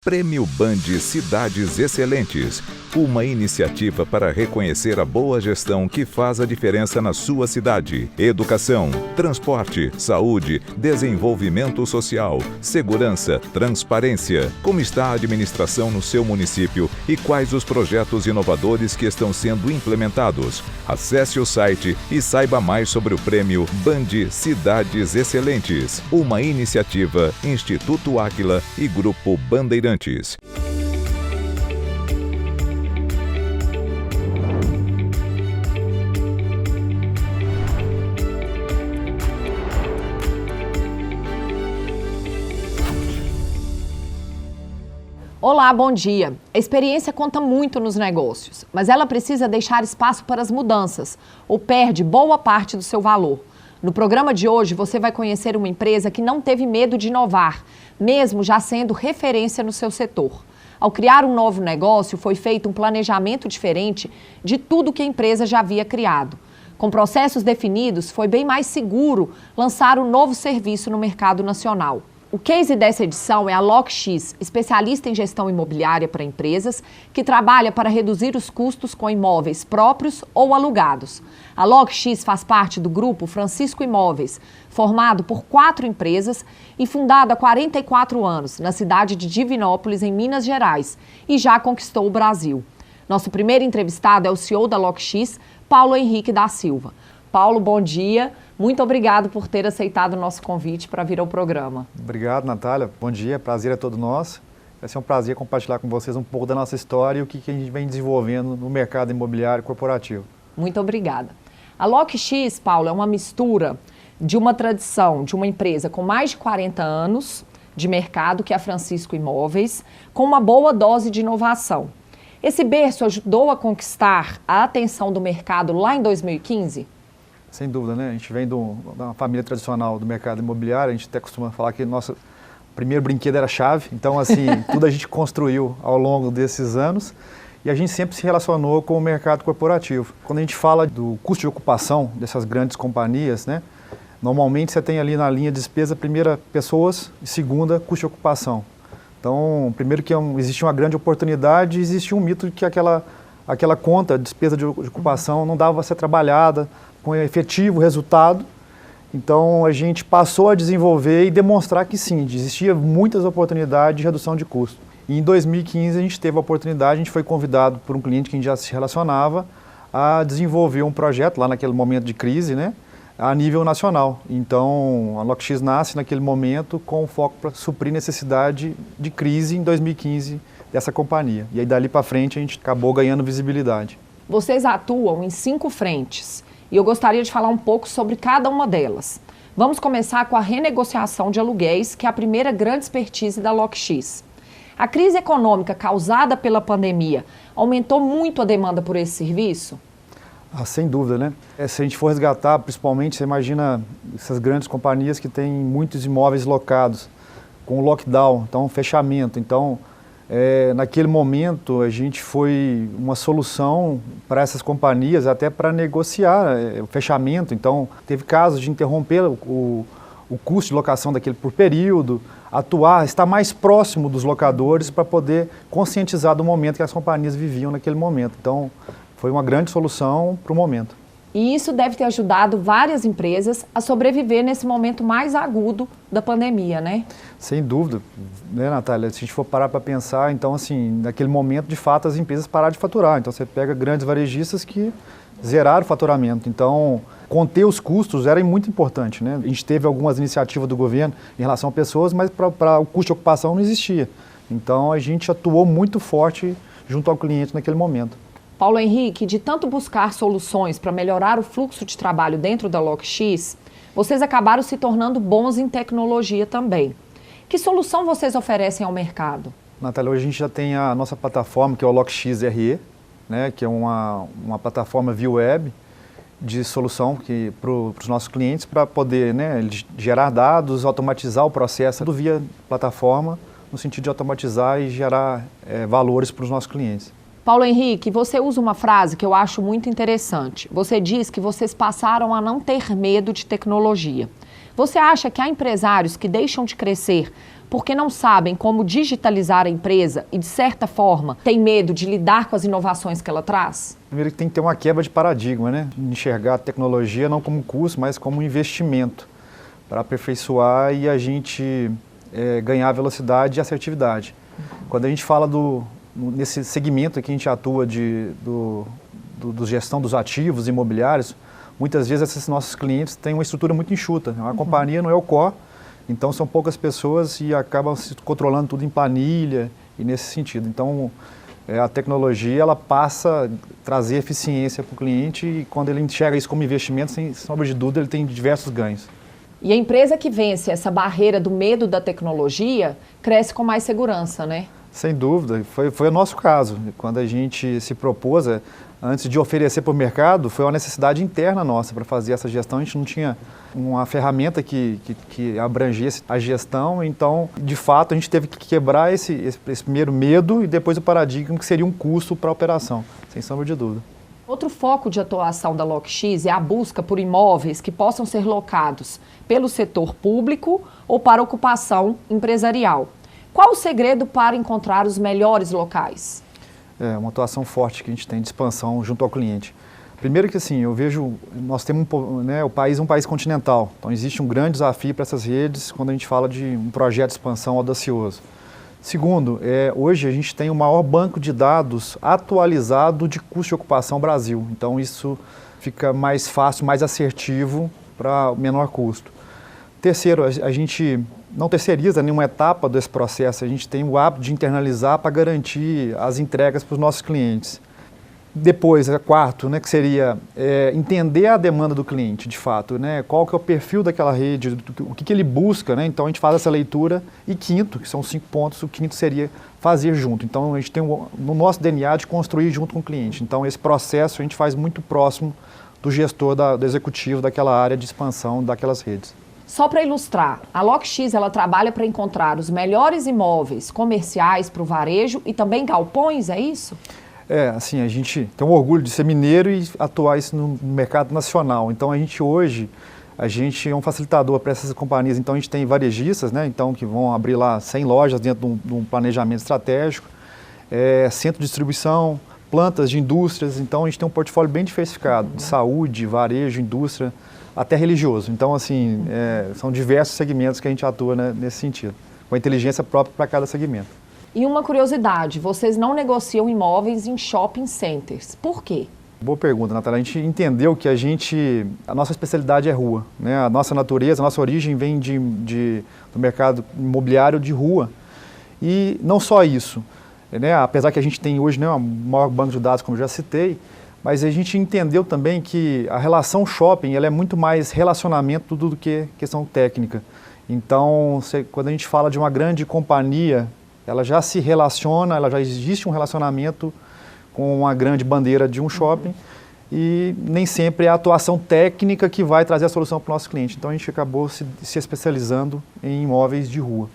Prêmio Band Cidades Excelentes, uma iniciativa para reconhecer a boa gestão que faz a diferença na sua cidade. Educação, transporte, saúde, desenvolvimento social, segurança, transparência. Como está a administração no seu município e quais os projetos inovadores que estão sendo implementados? Acesse o site e saiba mais sobre o Prêmio Band Cidades Excelentes, uma iniciativa Instituto Áquila e Grupo Bandeirantes. Olá, bom dia. A experiência conta muito nos negócios, mas ela precisa deixar espaço para as mudanças, ou perde boa parte do seu valor. No programa de hoje, você vai conhecer uma empresa que não teve medo de inovar, mesmo já sendo referência no seu setor. Ao criar um novo negócio, foi feito um planejamento diferente de tudo que a empresa já havia criado. Com processos definidos, foi bem mais seguro lançar um novo serviço no mercado nacional. O case dessa edição é a LokX, especialista em gestão imobiliária para empresas, que trabalha para reduzir os custos com imóveis próprios ou alugados. A LokX faz parte do grupo Francisco Imóveis, formado por 4 empresas e fundado há 44 anos, na cidade de Divinópolis, em Minas Gerais, e já conquistou o Brasil. Nosso primeiro entrevistado é o CEO da LokX, Paulo Henrique da Silva. Paulo, bom dia. Muito obrigado por ter aceitado o nosso convite para vir ao programa. Obrigado, Natália. Bom dia, prazer é todo nosso. Vai ser um prazer compartilhar com vocês um pouco da nossa história e o que a gente vem desenvolvendo no mercado imobiliário corporativo. Muito obrigada. A LokX, Paulo, é uma mistura de uma tradição de uma empresa com mais de 40 anos de mercado, que é a Francisco Imóveis, com uma boa dose de inovação. Esse berço ajudou a conquistar a atenção do mercado lá em 2015? Sem dúvida, né? A gente vem de uma família tradicional do mercado imobiliário, a gente até costuma falar que nosso primeiro brinquedo era a chave, então assim, tudo a gente construiu ao longo desses anos e a gente sempre se relacionou com o mercado corporativo. Quando a gente fala do custo de ocupação dessas grandes companhias, né? Normalmente você tem ali na linha de despesa, primeira, pessoas e segunda, custo de ocupação. Então, primeiro que existe uma grande oportunidade, existe um mito de que aquela conta, despesa de ocupação não dava para ser trabalhada com efetivo resultado. Então a gente passou a desenvolver e demonstrar que sim, existia muitas oportunidades de redução de custo. E em 2015 a gente teve a oportunidade, a gente foi convidado por um cliente que a gente já se relacionava a desenvolver um projeto lá naquele momento de crise, né, a nível nacional. Então a LokX nasce naquele momento com foco para suprir necessidade de crise em 2015 dessa companhia. E aí dali para frente a gente acabou ganhando visibilidade. Vocês atuam em 5 frentes. E eu gostaria de falar um pouco sobre cada uma delas. Vamos começar com a renegociação de aluguéis, que é a primeira grande expertise da LokX. A crise econômica causada pela pandemia aumentou muito a demanda por esse serviço? Sem dúvida, né? Se a gente for resgatar, principalmente, você imagina essas grandes companhias que têm muitos imóveis locados, com lockdown, então fechamento. Então, naquele momento, a gente foi uma solução para essas companhias, até para negociar o fechamento. Então, teve casos de interromper o custo de locação daquele por período, estar mais próximo dos locadores para poder conscientizar do momento que as companhias viviam naquele momento. Então, foi uma grande solução para o momento. E isso deve ter ajudado várias empresas a sobreviver nesse momento mais agudo da pandemia, né? Sem dúvida, né, Natália? Se a gente for parar para pensar, então, assim, naquele momento, de fato, as empresas pararam de faturar. Então, você pega grandes varejistas que zeraram o faturamento. Então, conter os custos era muito importante, né? A gente teve algumas iniciativas do governo em relação a pessoas, mas para o custo de ocupação não existia. Então, a gente atuou muito forte junto ao cliente naquele momento. Paulo Henrique, de tanto buscar soluções para melhorar o fluxo de trabalho dentro da LokX, vocês acabaram se tornando bons em tecnologia também. Que solução vocês oferecem ao mercado? Natália, hoje a gente já tem a nossa plataforma, que é o LokX RE, né, que é uma plataforma via web de solução para os nossos clientes, para poder, né, gerar dados, automatizar o processo tudo via plataforma, no sentido de automatizar e gerar valores para os nossos clientes. Paulo Henrique, você usa uma frase que eu acho muito interessante. Você diz que vocês passaram a não ter medo de tecnologia. Você acha que há empresários que deixam de crescer porque não sabem como digitalizar a empresa e, de certa forma, têm medo de lidar com as inovações que ela traz? Primeiro que tem que ter uma quebra de paradigma, né? Enxergar a tecnologia não como custo, mas como um investimento para aperfeiçoar e a gente ganhar velocidade e assertividade. Quando a gente fala nesse segmento que a gente atua do gestão dos ativos imobiliários, muitas vezes esses nossos clientes têm uma estrutura muito enxuta. A companhia não é o core, então são poucas pessoas e acabam se controlando tudo em planilha e nesse sentido. Então a tecnologia ela passa a trazer eficiência para o cliente e quando ele enxerga isso como investimento, sem sombra de dúvida, ele tem diversos ganhos. E a empresa que vence essa barreira do medo da tecnologia cresce com mais segurança, né? Sem dúvida, foi o nosso caso. Quando a gente se propôs, antes de oferecer para o mercado, foi uma necessidade interna nossa para fazer essa gestão. A gente não tinha uma ferramenta que abrangesse a gestão, então, de fato, a gente teve que quebrar esse primeiro medo e depois o paradigma que seria um custo para a operação, sem sombra de dúvida. Outro foco de atuação da LokX é a busca por imóveis que possam ser locados pelo setor público ou para ocupação empresarial. Qual o segredo para encontrar os melhores locais? É uma atuação forte que a gente tem de expansão junto ao cliente. Primeiro que assim, eu vejo, nós temos o país é um país continental, então existe um grande desafio para essas redes quando a gente fala de um projeto de expansão audacioso. Segundo, hoje a gente tem o maior banco de dados atualizado de custo de ocupação Brasil, então isso fica mais fácil, mais assertivo para menor custo. Terceiro, a gente não terceiriza nenhuma etapa desse processo, a gente tem o hábito de internalizar para garantir as entregas para os nossos clientes. Depois, quarto, né, que seria entender a demanda do cliente, de fato, né, qual que é o perfil daquela rede, o que ele busca, né, então a gente faz essa leitura. E quinto, que são 5 pontos, o quinto seria fazer junto. Então a gente tem no nosso DNA de construir junto com o cliente. Então esse processo a gente faz muito próximo do gestor, do executivo daquela área de expansão daquelas redes. Só para ilustrar, a LokX ela trabalha para encontrar os melhores imóveis comerciais para o varejo e também galpões, é isso? Assim, a gente tem um orgulho de ser mineiro e atuar isso no mercado nacional. Então, hoje, a gente é um facilitador para essas companhias. Então, a gente tem varejistas, né, então, que vão abrir lá 100 lojas dentro de um planejamento estratégico, centro de distribuição, plantas de indústrias. Então, a gente tem um portfólio bem diversificado, de saúde, varejo, indústria, até religioso. Então, assim, são diversos segmentos que a gente atua, né, nesse sentido, com a inteligência própria para cada segmento. E uma curiosidade, vocês não negociam imóveis em shopping centers. Por quê? Boa pergunta, Natália. A gente entendeu que a nossa especialidade é rua, né? A nossa natureza, a nossa origem vem do mercado imobiliário de rua. E não só isso, né? Apesar que a gente tem hoje, né, um maior banco de dados, como eu já citei, mas a gente entendeu também que a relação shopping ela é muito mais relacionamento do que questão técnica. Então, quando a gente fala de uma grande companhia, ela já se relaciona, ela já existe um relacionamento com uma grande bandeira de um shopping e nem sempre é a atuação técnica que vai trazer a solução para o nosso cliente. Então a gente acabou se especializando em imóveis de rua.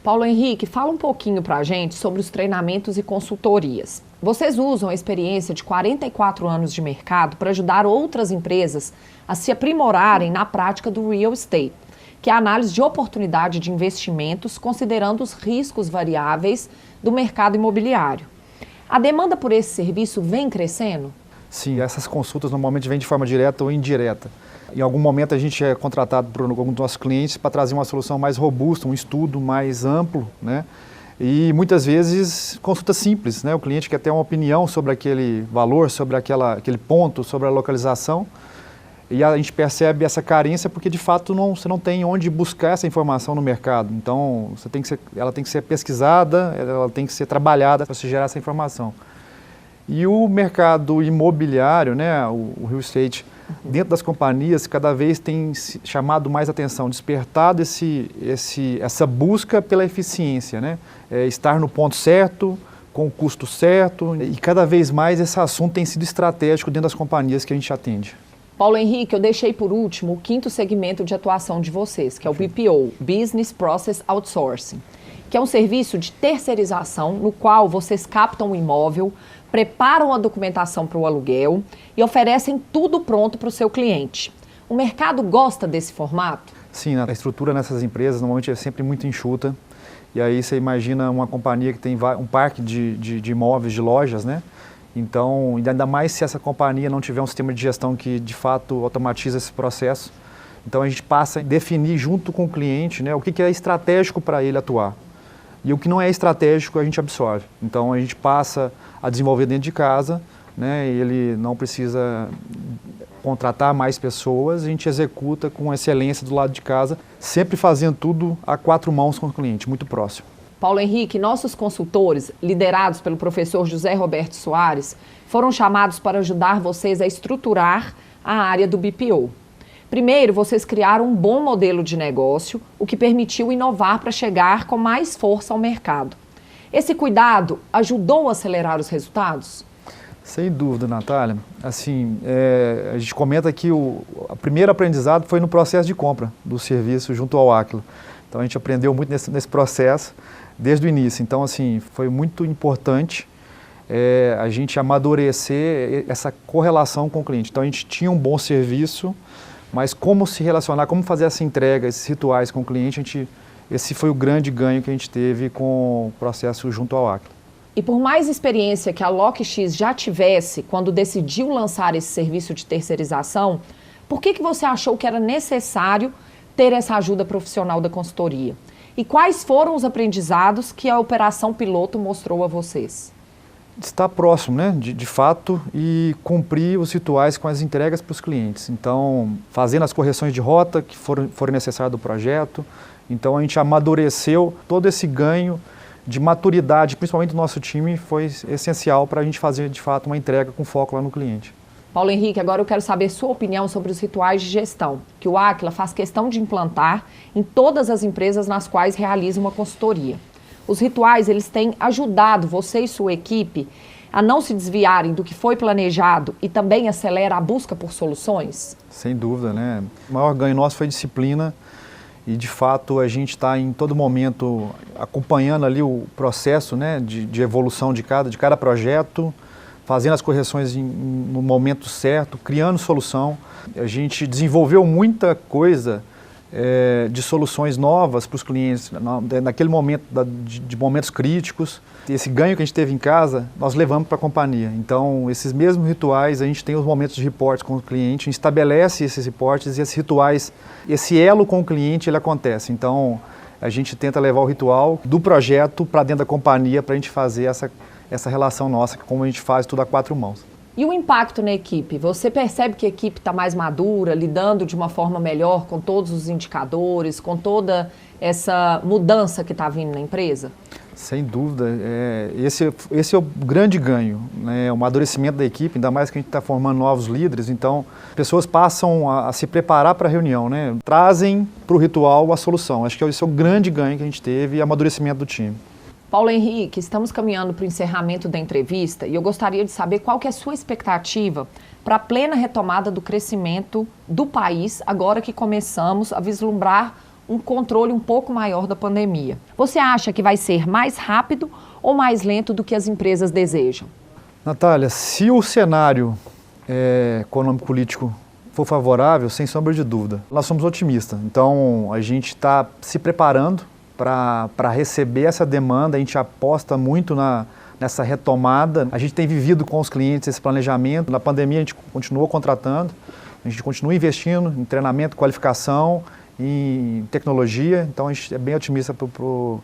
Paulo Henrique, fala um pouquinho para a gente sobre os treinamentos e consultorias. Vocês usam a experiência de 44 anos de mercado para ajudar outras empresas a se aprimorarem na prática do real estate, que é a análise de oportunidade de investimentos, considerando os riscos variáveis do mercado imobiliário. A demanda por esse serviço vem crescendo? Sim, essas consultas normalmente vêm de forma direta ou indireta. Em algum momento a gente é contratado por algum dos nossos clientes para trazer uma solução mais robusta, um estudo mais amplo, né? E muitas vezes consulta simples, né? O cliente quer ter uma opinião sobre aquele valor, sobre aquele ponto, sobre a localização. E a gente percebe essa carência porque, de fato, você não tem onde buscar essa informação no mercado. Então, ela tem que ser pesquisada, ela tem que ser trabalhada para se gerar essa informação. E o mercado imobiliário, né, o real estate, dentro das companhias, cada vez tem chamado mais atenção, despertado essa busca pela eficiência, né? Estar no ponto certo, com o custo certo. E cada vez mais esse assunto tem sido estratégico dentro das companhias que a gente atende. Paulo Henrique, eu deixei por último o 5º segmento de atuação de vocês, que é o BPO, Business Process Outsourcing, que é um serviço de terceirização no qual vocês captam o imóvel, preparam a documentação para o aluguel e oferecem tudo pronto para o seu cliente. O mercado gosta desse formato? Sim, a estrutura nessas empresas normalmente é sempre muito enxuta E aí você imagina uma companhia que tem um parque de imóveis, de lojas, né? Então, ainda mais se essa companhia não tiver um sistema de gestão que de fato automatiza esse processo. Então a gente passa a definir junto com o cliente, né, o que é estratégico para ele atuar. E o que não é estratégico a gente absorve. Então a gente passa a desenvolver dentro de casa, né, ele não precisa contratar mais pessoas, a gente executa com excelência do lado de casa, sempre fazendo tudo a 4 mãos com o cliente, muito próximo. Paulo Henrique, nossos consultores, liderados pelo professor José Roberto Soares, foram chamados para ajudar vocês a estruturar a área do BPO. Primeiro, vocês criaram um bom modelo de negócio, o que permitiu inovar para chegar com mais força ao mercado. Esse cuidado ajudou a acelerar os resultados? Sem dúvida, Natália. Assim, a gente comenta que o primeiro aprendizado foi no processo de compra do serviço junto ao Aquila. Então a gente aprendeu muito nesse processo desde o início. Então, assim, foi muito importante a gente amadurecer essa correlação com o cliente. Então a gente tinha um bom serviço, mas como se relacionar, como fazer essa entrega, esses rituais com o cliente, esse foi o grande ganho que a gente teve com o processo junto ao Aquila. E por mais experiência que a LokX já tivesse quando decidiu lançar esse serviço de terceirização, por que você achou que era necessário ter essa ajuda profissional da consultoria? E quais foram os aprendizados que a operação piloto mostrou a vocês? Estar próximo, né, de fato, e cumprir os rituais com as entregas para os clientes. Então, fazendo as correções de rota que forem necessárias do projeto. Então, a gente amadureceu todo esse ganho de maturidade, principalmente do nosso time, foi essencial para a gente fazer, de fato, uma entrega com foco lá no cliente. Paulo Henrique, agora eu quero saber sua opinião sobre os rituais de gestão, que o Aquila faz questão de implantar em todas as empresas nas quais realiza uma consultoria. Os rituais, eles têm ajudado você e sua equipe a não se desviarem do que foi planejado e também acelera a busca por soluções? Sem dúvida, né? O maior ganho nosso foi disciplina. E, de fato, a gente está em todo momento acompanhando ali o processo, né, de evolução de cada projeto, fazendo as correções no momento certo, criando solução. A gente desenvolveu muita coisa de soluções novas para os clientes naquele momento de momentos críticos. Esse ganho que a gente teve em casa, nós levamos para a companhia. Então, esses mesmos rituais, a gente tem os momentos de reportes com o cliente, a gente estabelece esses reportes e esses rituais, esse elo com o cliente, ele acontece. Então, a gente tenta levar o ritual do projeto para dentro da companhia para a gente fazer essa relação nossa, como a gente faz tudo a 4 mãos. E o impacto na equipe? Você percebe que a equipe está mais madura, lidando de uma forma melhor com todos os indicadores, com toda essa mudança que está vindo na empresa? Sem dúvida. Esse é o grande ganho, né? O amadurecimento da equipe, ainda mais que a gente está formando novos líderes. Então, pessoas passam a se preparar para a reunião, né? Trazem para o ritual a solução. Acho que esse é o grande ganho que a gente teve e amadurecimento do time. Paulo Henrique, estamos caminhando para o encerramento da entrevista e eu gostaria de saber qual que é a sua expectativa para a plena retomada do crescimento do país, agora que começamos a vislumbrar um controle um pouco maior da pandemia. Você acha que vai ser mais rápido ou mais lento do que as empresas desejam? Natália, se o cenário econômico-político for favorável, sem sombra de dúvida, nós somos otimistas. Então, a gente está se preparando para receber essa demanda, a gente aposta muito nessa retomada. A gente tem vivido com os clientes esse planejamento. Na pandemia a gente continuou contratando, a gente continua investindo em treinamento, qualificação, em tecnologia. Então a gente é bem otimista para o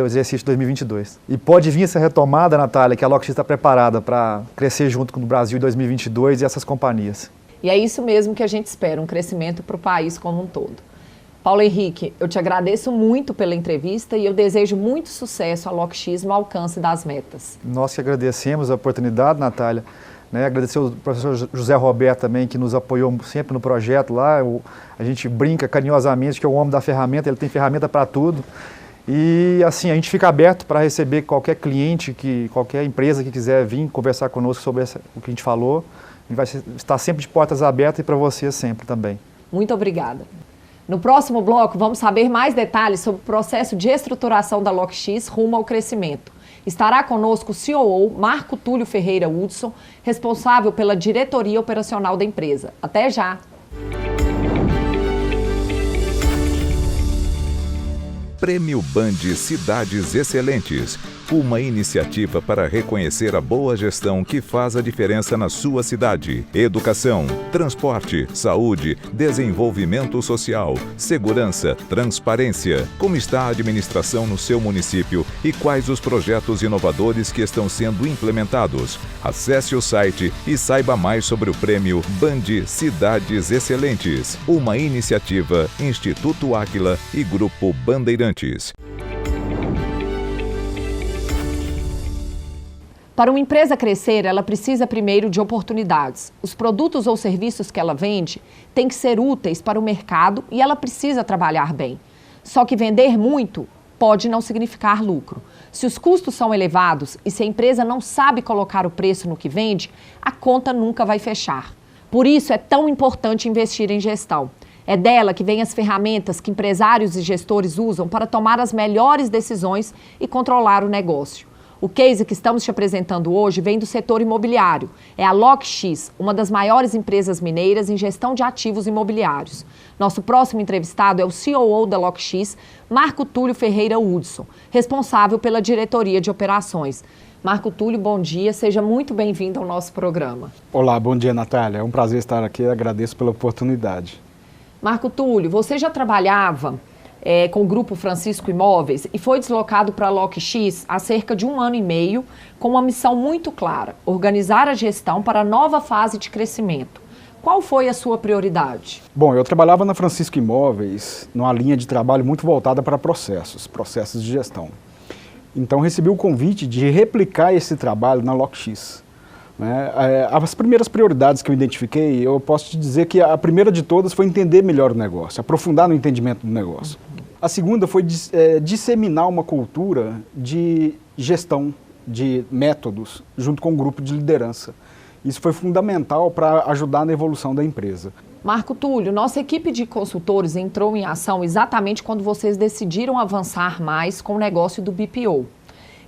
exercício de 2022. E pode vir essa retomada, Natália, que a LokX está preparada para crescer junto com o Brasil em 2022 e essas companhias. E é isso mesmo que a gente espera, um crescimento para o país como um todo. Paulo Henrique, eu te agradeço muito pela entrevista e eu desejo muito sucesso à LokX no alcance das metas. Nós que agradecemos a oportunidade, Natália. Agradecer ao professor José Roberto também, que nos apoiou sempre no projeto lá. A gente brinca carinhosamente que é o homem da ferramenta, ele tem ferramenta para tudo. E assim, a gente fica aberto para receber qualquer cliente, qualquer empresa que quiser vir conversar conosco sobre o que a gente falou. A gente vai estar sempre de portas abertas e para você sempre também. Muito obrigada. No próximo bloco, vamos saber mais detalhes sobre o processo de estruturação da LokX rumo ao crescimento. Estará conosco o COO Marco Túlio Ferreira Hudson, responsável pela diretoria operacional da empresa. Até já! Prêmio Band Cidades Excelentes, uma iniciativa para reconhecer a boa gestão que faz a diferença na sua cidade. Educação, transporte, saúde, desenvolvimento social, segurança, transparência. Como está a administração no seu município e quais os projetos inovadores que estão sendo implementados? Acesse o site e saiba mais sobre o Prêmio Band Cidades Excelentes, uma iniciativa Instituto Áquila e Grupo Bandeirantes. Para uma empresa crescer, ela precisa primeiro de oportunidades. Os produtos ou serviços que ela vende têm que ser úteis para o mercado e ela precisa trabalhar bem. Só que vender muito pode não significar lucro. Se os custos são elevados e se a empresa não sabe colocar o preço no que vende, a conta nunca vai fechar. Por isso é tão importante investir em gestão. É dela que vêm as ferramentas que empresários e gestores usam para tomar as melhores decisões e controlar o negócio. O case que estamos te apresentando hoje vem do setor imobiliário. É a LogX, uma das maiores empresas mineiras em gestão de ativos imobiliários. Nosso próximo entrevistado é o COO da LogX, Marco Túlio Ferreira Hudson, responsável pela diretoria de operações. Marco Túlio, bom dia, seja muito bem-vindo ao nosso programa. Olá, bom dia, Natália. É um prazer estar aqui, agradeço pela oportunidade. Marco Túlio, você já trabalhava com o Grupo Francisco Imóveis e foi deslocado para a LogX há cerca de 1 ano e meio com uma missão muito clara, organizar a gestão para a nova fase de crescimento. Qual foi a sua prioridade? Bom, eu trabalhava na Francisco Imóveis numa linha de trabalho muito voltada para processos de gestão. Então recebi o convite de replicar esse trabalho na LogX. As primeiras prioridades que eu identifiquei, eu posso te dizer que a primeira de todas foi entender melhor o negócio, aprofundar no entendimento do negócio. A segunda foi disseminar uma cultura de gestão, de métodos, junto com um grupo de liderança. Isso foi fundamental para ajudar na evolução da empresa. Marco Túlio, nossa equipe de consultores entrou em ação exatamente quando vocês decidiram avançar mais com o negócio do BPO,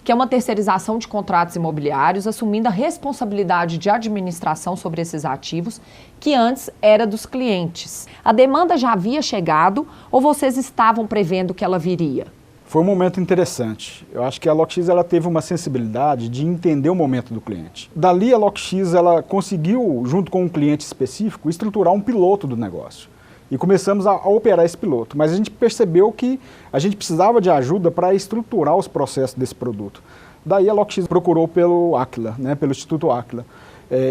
que é uma terceirização de contratos imobiliários, assumindo a responsabilidade de administração sobre esses ativos, que antes era dos clientes. A demanda já havia chegado ou vocês estavam prevendo que ela viria? Foi um momento interessante. Eu acho que a LogX ela teve uma sensibilidade de entender o momento do cliente. Dali a LogX ela conseguiu, junto com um cliente específico, estruturar um piloto do negócio. E começamos a operar esse piloto, mas a gente percebeu que a gente precisava de ajuda para estruturar os processos desse produto. Daí a LogX procurou pelo Áquila, pelo Instituto Áquila.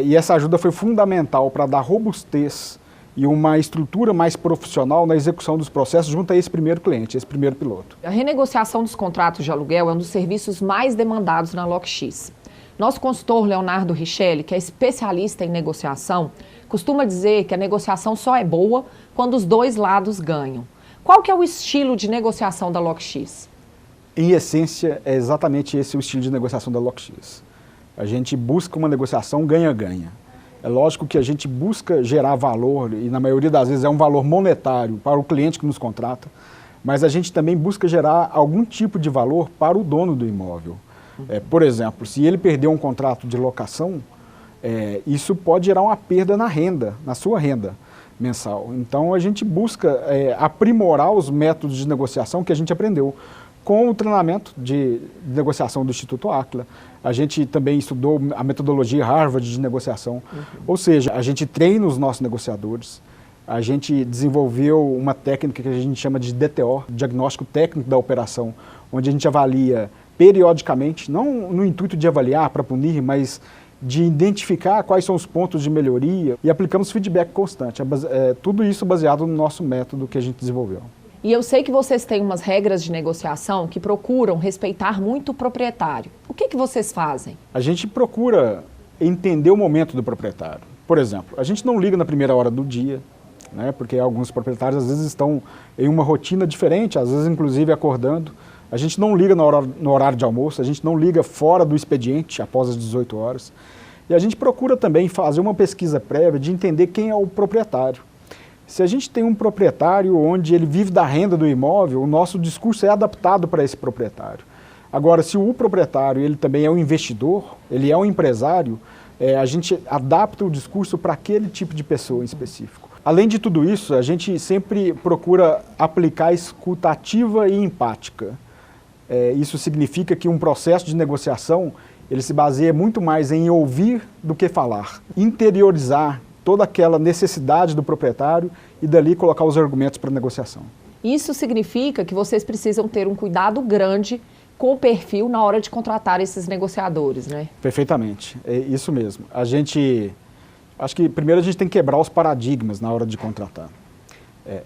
E essa ajuda foi fundamental para dar robustez e uma estrutura mais profissional na execução dos processos junto a esse primeiro cliente, esse primeiro piloto. A renegociação dos contratos de aluguel é um dos serviços mais demandados na LogX. Nosso consultor Leonardo Richelli, que é especialista em negociação, costuma dizer que a negociação só é boa quando os dois lados ganham. Qual que é o estilo de negociação da LogX? Em essência, é exatamente esse o estilo de negociação da LogX. A gente busca uma negociação ganha-ganha. É lógico que a gente busca gerar valor, e na maioria das vezes é um valor monetário para o cliente que nos contrata, mas a gente também busca gerar algum tipo de valor para o dono do imóvel. Por exemplo, se ele perder um contrato de locação, isso pode gerar uma perda na renda, na sua renda mensal. Então a gente busca aprimorar os métodos de negociação que a gente aprendeu com o treinamento de negociação do Instituto Áquila. A gente também estudou a metodologia Harvard de negociação. Ou seja, a gente treina os nossos negociadores, a gente desenvolveu uma técnica que a gente chama de DTO, Diagnóstico Técnico da Operação, onde a gente avalia periodicamente, não no intuito de avaliar para punir, mas de identificar quais são os pontos de melhoria e aplicamos feedback constante. Tudo isso baseado no nosso método que a gente desenvolveu. E eu sei que vocês têm umas regras de negociação que procuram respeitar muito o proprietário. O que vocês fazem? A gente procura entender o momento do proprietário. Por exemplo, a gente não liga na primeira hora do dia, porque alguns proprietários às vezes estão em uma rotina diferente, às vezes inclusive acordando. A gente não liga no horário de almoço, a gente não liga fora do expediente, após as 18 horas. E a gente procura também fazer uma pesquisa prévia de entender quem é o proprietário. Se a gente tem um proprietário onde ele vive da renda do imóvel, o nosso discurso é adaptado para esse proprietário. Agora, se o proprietário ele também é um investidor, ele é um empresário, a gente adapta o discurso para aquele tipo de pessoa em específico. Além de tudo isso, a gente sempre procura aplicar a escuta ativa e empática. Isso significa que um processo de negociação, ele se baseia muito mais em ouvir do que falar. Interiorizar toda aquela necessidade do proprietário e dali colocar os argumentos para a negociação. Isso significa que vocês precisam ter um cuidado grande com o perfil na hora de contratar esses negociadores, né? Perfeitamente, é isso mesmo. Acho que primeiro a gente tem que quebrar os paradigmas na hora de contratar.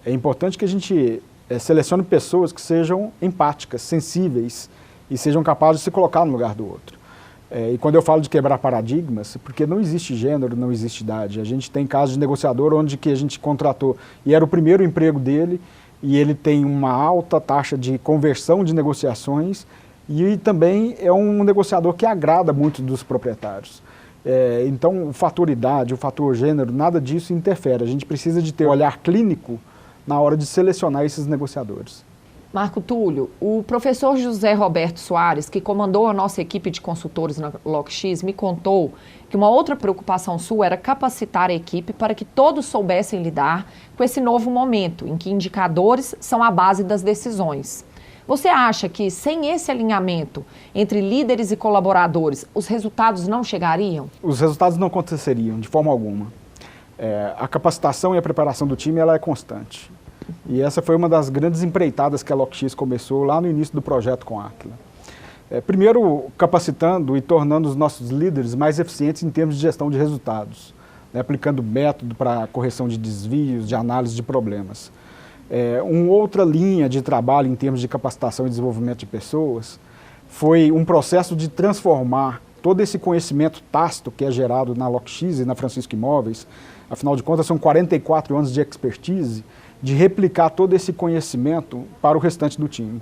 É importante que a gente selecione pessoas que sejam empáticas, sensíveis e sejam capazes de se colocar no lugar do outro. E quando eu falo de quebrar paradigmas, porque não existe gênero, não existe idade. A gente tem casos de negociador onde que a gente contratou e era o primeiro emprego dele e ele tem uma alta taxa de conversão de negociações e também é um negociador que agrada muito dos proprietários. Então, o fator idade, o fator gênero, nada disso interfere. A gente precisa de ter um olhar clínico na hora de selecionar esses negociadores. Marco Túlio, o professor José Roberto Soares, que comandou a nossa equipe de consultores na LockX, me contou que uma outra preocupação sua era capacitar a equipe para que todos soubessem lidar com esse novo momento, em que indicadores são a base das decisões. Você acha que, sem esse alinhamento entre líderes e colaboradores, os resultados não chegariam? Os resultados não aconteceriam, de forma alguma. A capacitação e a preparação do time ela é constante. E essa foi uma das grandes empreitadas que a LockX começou lá no início do projeto com a Aquila. Primeiro, capacitando e tornando os nossos líderes mais eficientes em termos de gestão de resultados, né, aplicando método para correção de desvios, de análise de problemas. Uma outra linha de trabalho em termos de capacitação e desenvolvimento de pessoas foi um processo de transformar todo esse conhecimento tácito que é gerado na LockX e na Francisco Imóveis, afinal de contas são 44 anos de expertise, de replicar todo esse conhecimento para o restante do time.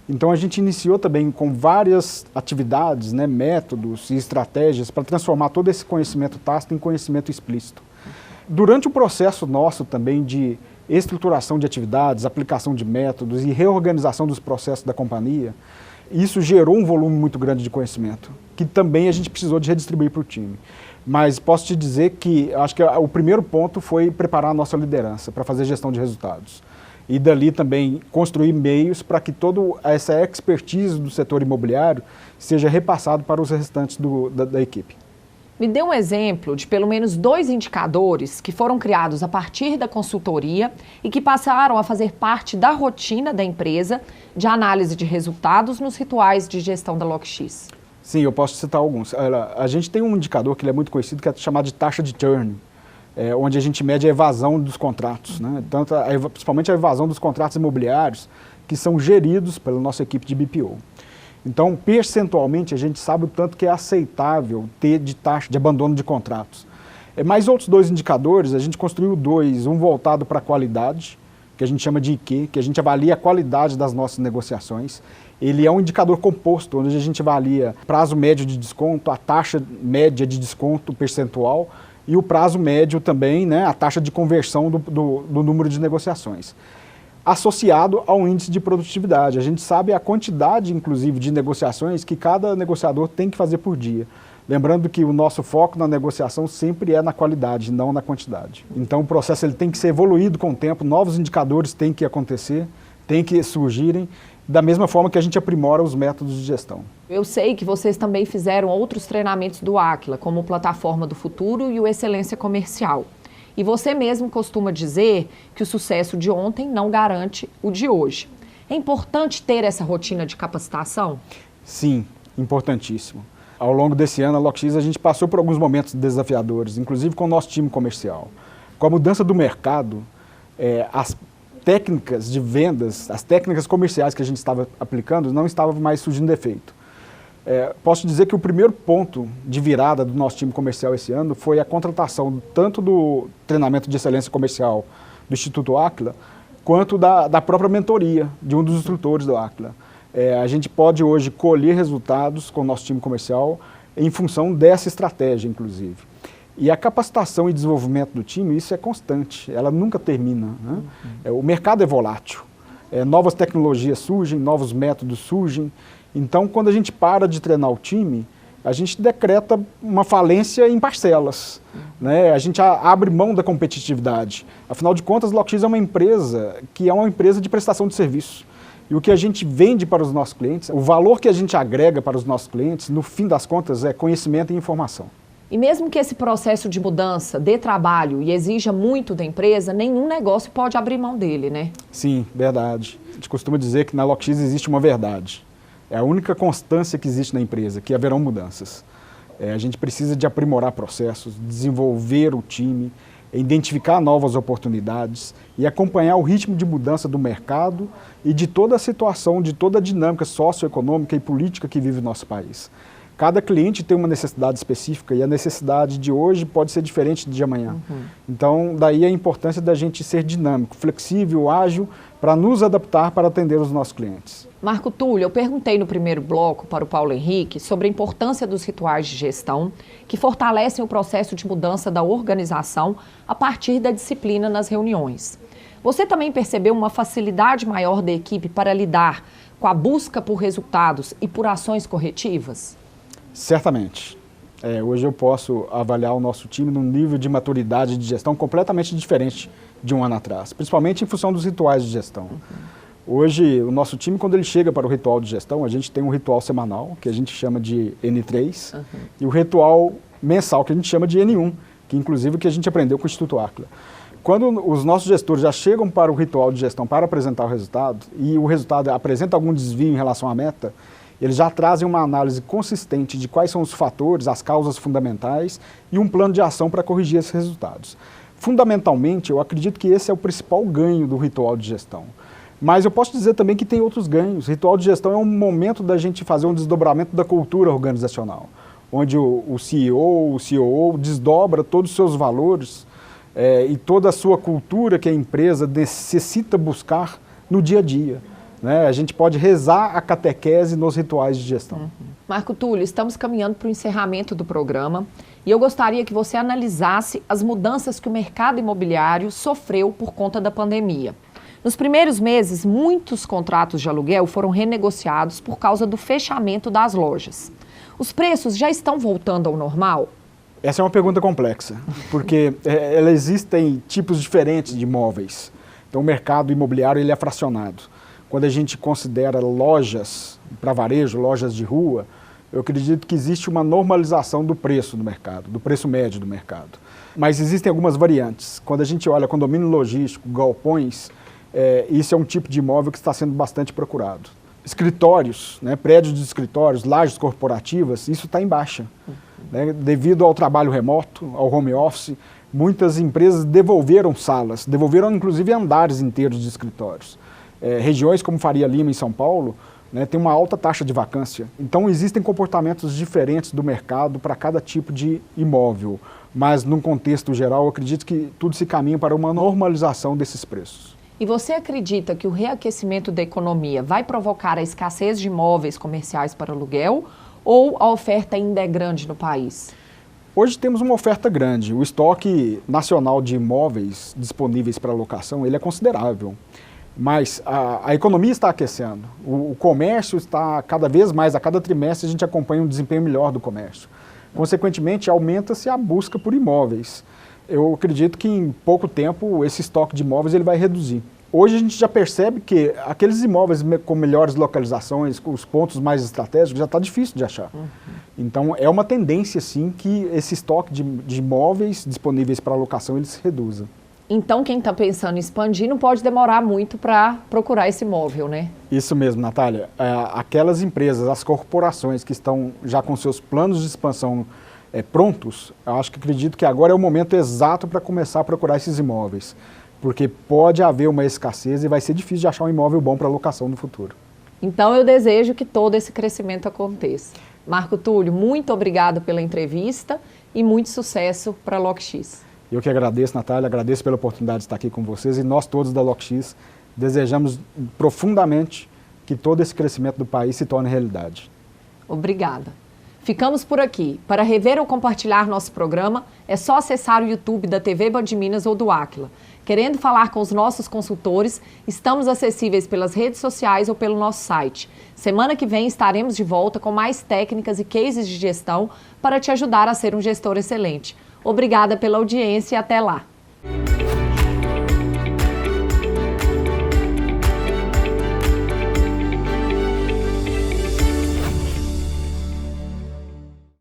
Então a gente iniciou também com várias atividades, né, métodos e estratégias para transformar todo esse conhecimento tácito em conhecimento explícito. Durante o processo nosso também de estruturação de atividades, aplicação de métodos e reorganização dos processos da companhia, isso gerou um volume muito grande de conhecimento, que também a gente precisou de redistribuir para o time. Mas posso te dizer que acho que o primeiro ponto foi preparar a nossa liderança para fazer gestão de resultados. E dali também construir meios para que toda essa expertise do setor imobiliário seja repassado para os restantes da equipe. Me dê um exemplo de pelo menos 2 indicadores que foram criados a partir da consultoria e que passaram a fazer parte da rotina da empresa de análise de resultados nos rituais de gestão da LockX. Sim, eu posso citar alguns. A gente tem um indicador que ele é muito conhecido, que é chamado de taxa de churn, onde a gente mede a evasão dos contratos, né? Tanto principalmente a evasão dos contratos imobiliários, que são geridos pela nossa equipe de BPO. Então, percentualmente, a gente sabe o tanto que é aceitável ter de taxa de abandono de contratos. Mais outros 2 indicadores, a gente construiu 2, um voltado para a qualidade, que a gente chama de IQ, que a gente avalia a qualidade das nossas negociações. Ele é um indicador composto, onde a gente avalia prazo médio de desconto, a taxa média de desconto percentual e o prazo médio também, né, a taxa de conversão do número de negociações. Associado ao índice de produtividade. A gente sabe a quantidade, inclusive, de negociações que cada negociador tem que fazer por dia. Lembrando que o nosso foco na negociação sempre é na qualidade, não na quantidade. Então o processo ele tem que ser evoluído com o tempo, novos indicadores têm que acontecer, têm que surgirem, da mesma forma que a gente aprimora os métodos de gestão. Eu sei que vocês também fizeram outros treinamentos do Aquila, como o Plataforma do Futuro e o Excelência Comercial. E você mesmo costuma dizer que o sucesso de ontem não garante o de hoje. É importante ter essa rotina de capacitação? Sim, importantíssimo. Ao longo desse ano, a LockX, a gente passou por alguns momentos desafiadores, inclusive com o nosso time comercial. Com a mudança do mercado, as técnicas de vendas, as técnicas comerciais que a gente estava aplicando, não estavam mais surgindo efeito. Posso dizer que o primeiro ponto de virada do nosso time comercial esse ano foi a contratação tanto do treinamento de excelência comercial do Instituto Aquila, quanto da própria mentoria de um dos instrutores do Aquila. A gente pode hoje colher resultados com o nosso time comercial em função dessa estratégia, inclusive. E a capacitação e desenvolvimento do time, isso é constante, ela nunca termina, né? O mercado é volátil, novas tecnologias surgem, novos métodos surgem. Então, quando a gente para de treinar o time, a gente decreta uma falência em parcelas. né? A gente abre mão da competitividade. Afinal de contas, a LockX é uma empresa que é uma empresa de prestação de serviço. E o que a gente vende para os nossos clientes, o valor que a gente agrega para os nossos clientes, no fim das contas, é conhecimento e informação. E mesmo que esse processo de mudança dê trabalho e exija muito da empresa, nenhum negócio pode abrir mão dele, né? Sim, verdade. A gente costuma dizer que na LockX existe uma verdade. É a única constância que existe na empresa, que haverão mudanças. A gente precisa de aprimorar processos, desenvolver o time, identificar novas oportunidades e acompanhar o ritmo de mudança do mercado e de toda a situação, de toda a dinâmica socioeconômica e política que vive o nosso país. Cada cliente tem uma necessidade específica e a necessidade de hoje pode ser diferente de amanhã. Então, daí a importância da gente ser dinâmico, flexível, ágil, para nos adaptar para atender os nossos clientes. Marco Túlio, eu perguntei no primeiro bloco para o Paulo Henrique sobre a importância dos rituais de gestão que fortalecem o processo de mudança da organização a partir da disciplina nas reuniões. Você também percebeu uma facilidade maior da equipe para lidar com a busca por resultados e por ações corretivas? Certamente. Hoje eu posso avaliar o nosso time num nível de maturidade de gestão completamente diferente de um ano atrás, principalmente em função dos rituais de gestão. Hoje, o nosso time, quando ele chega para o ritual de gestão, a gente tem um ritual semanal, que a gente chama de N3, e o ritual mensal, que a gente chama de N1, que inclusive que a gente aprendeu com o Instituto Aquila. Quando os nossos gestores já chegam para o ritual de gestão para apresentar o resultado, e o resultado apresenta algum desvio em relação à meta, eles já trazem uma análise consistente de quais são os fatores, as causas fundamentais e um plano de ação para corrigir esses resultados. Fundamentalmente, eu acredito que esse é o principal ganho do ritual de gestão. Mas eu posso dizer também que tem outros ganhos. O ritual de gestão é um momento da gente fazer um desdobramento da cultura organizacional, onde o CEO, o COO desdobra todos os seus valores e toda a sua cultura que a empresa necessita buscar no dia a dia. A gente pode rezar a catequese nos rituais de gestão. Marco Túlio, estamos caminhando para o encerramento do programa e eu gostaria que você analisasse as mudanças que o mercado imobiliário sofreu por conta da pandemia. Nos primeiros meses, muitos contratos de aluguel foram renegociados por causa do fechamento das lojas. Os preços já estão voltando ao normal? Essa é uma pergunta complexa, porque existem tipos diferentes de imóveis. Então o mercado imobiliário ele é fracionado. Quando a gente considera lojas para varejo, lojas de rua, eu acredito que existe uma normalização do preço do mercado, do preço médio do mercado. Mas existem algumas variantes. Quando a gente olha condomínio logístico, galpões, isso é um tipo de imóvel que está sendo bastante procurado. Escritórios, prédios de escritórios, lajes corporativas, isso está em baixa. Devido ao trabalho remoto, ao home office, muitas empresas devolveram salas, devolveram inclusive andares inteiros de escritórios. Regiões como Faria Lima, em São Paulo, tem uma alta taxa de vacância. Então, existem comportamentos diferentes do mercado para cada tipo de imóvel. Mas, num contexto geral, eu acredito que tudo se caminha para uma normalização desses preços. E você acredita que o reaquecimento da economia vai provocar a escassez de imóveis comerciais para aluguel ou a oferta ainda é grande no país? Hoje temos uma oferta grande. O estoque nacional de imóveis disponíveis para locação ele é considerável. Mas a economia está aquecendo, o comércio está cada vez mais, a cada trimestre a gente acompanha um desempenho melhor do comércio. Consequentemente, aumenta-se a busca por imóveis. Eu acredito que em pouco tempo esse estoque de imóveis ele vai reduzir. Hoje a gente já percebe que aqueles imóveis com melhores localizações, com os pontos mais estratégicos, já está difícil de achar. Então é uma tendência sim que esse estoque de imóveis disponíveis para locação ele se reduza. Então, quem está pensando em expandir não pode demorar muito para procurar esse imóvel, né? Isso mesmo, Natália. Aquelas empresas, as corporações que estão já com seus planos de expansão prontos, eu acredito que agora é o momento exato para começar a procurar esses imóveis. Porque pode haver uma escassez e vai ser difícil de achar um imóvel bom para locação no futuro. Então, eu desejo que todo esse crescimento aconteça. Marco Túlio, muito obrigado pela entrevista e muito sucesso para a LockX. Eu que agradeço, Natália, agradeço pela oportunidade de estar aqui com vocês e nós todos da LockX desejamos profundamente que todo esse crescimento do país se torne realidade. Obrigada. Ficamos por aqui. Para rever ou compartilhar nosso programa, é só acessar o YouTube da TV Band Minas ou do Aquila. Querendo falar com os nossos consultores, estamos acessíveis pelas redes sociais ou pelo nosso site. Semana que vem estaremos de volta com mais técnicas e cases de gestão para te ajudar a ser um gestor excelente. Obrigada pela audiência e até lá.